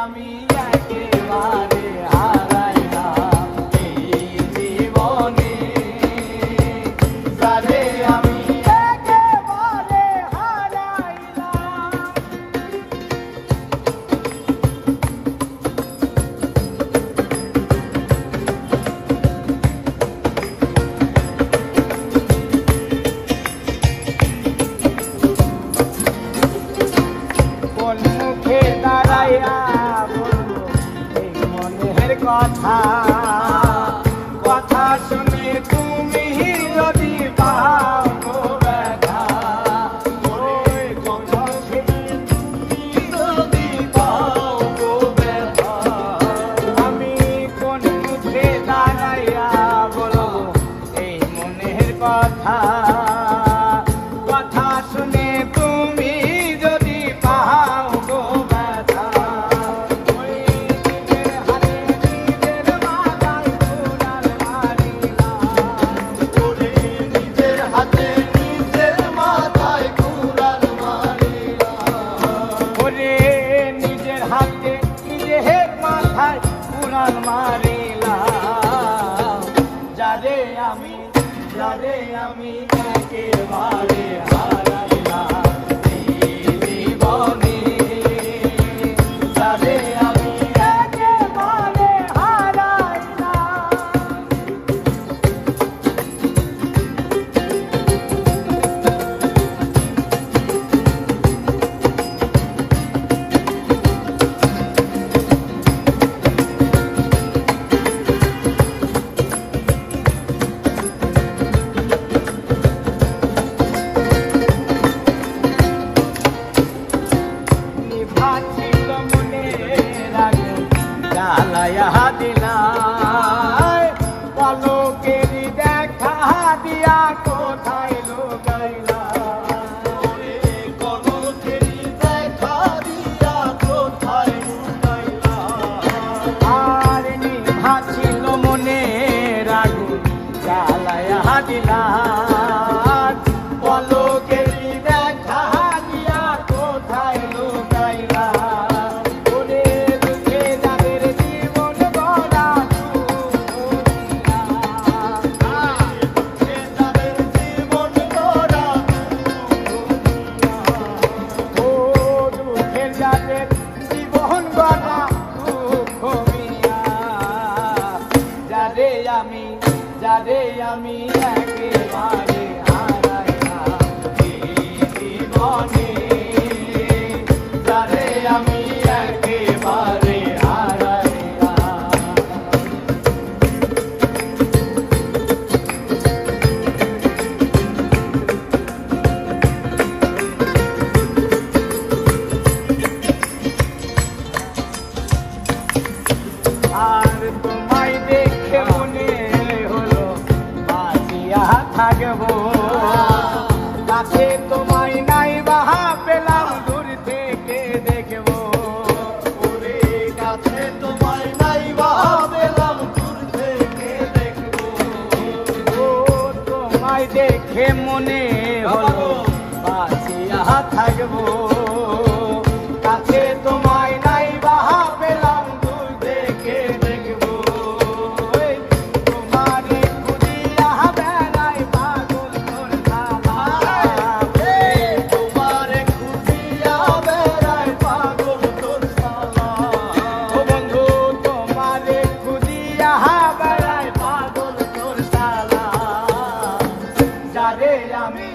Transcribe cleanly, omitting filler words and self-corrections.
আমি একেবারে হারাইলাম এই জীবনে, যারে আমি একেবারে হারাইলাম। কোন মুখে দাঁড়াইয়া বলবো এই মনের কথা, কথা শুনে তুমি যদি পাও গো ব্যথা, ওই কথা শুনে তুমি যদি পাও গো ব্যথা, আমি কোন মুখে দাঁড়াইয়া বলবো এই মনের কথা, কথা শুনে তুমি যদি পাও গো ব্যথা, ওই নিজের হাতে নিজের মাথায় কুড়াল মারিলাম, ওরে নিজের হাতে নিজের মাথায় কুড়াল মারিলাম, ওরে নিজের হাতে নিজের মাথায় কুড়াল মারিলাম, যারে আমি একেবারে হারাইলাম এই জীবনে, যারে আমি একেবারে হারাইলাম। নিভাছিল মনের আগুন জ্বালাইয়া দিলাই, পলকেরই দেখা দিয়া কোথায় লুকাইলা, পলকেরই দেখা দিয়া কোথায় লুকাইলা, আর নিভাছিল মনের আগুন জ্বালাইয়া দিলাই, পলকেরই দেখা দিয়া কোথায় লুকাইলা, ওরে দুঃখে যাদের জীবন গড়া দুঃখিয়া, দুঃখে যাদের জীবন গড়া দুঃখিয়া, ও দুঃখে যাদের জীবন গড়া দুঃখিয়া, যারে আমি একেবারে হারাইলাম এই জীবনে, যারে আমি একেবারে হারাইলাম। আর তোমায় দেখে মনে হলো বাঁচিয়া থাকবো, কাছে তোমায় নাই বাহা পেলাম দূর থেকে দেখবো, ওরে কাছে তোমায় নাই বাহা পেলাম দূর থেকে দেখবো, ও তোমায় দেখে মনে হলো বাঁচিয়া থাকবো, কাছে তোমায় নাই বাহা পেলাম দূর থেকে দেখবো, তোমারে খুঁজিয়া বেড়াই পাগল তোর সালা, তোমারে খুঁজিয়া বেড়াই পাগল তোর সালা, ও বন্ধু তোমারে খুঁজিয়া বেড়াই পাগল তোর সালা, যারে আমি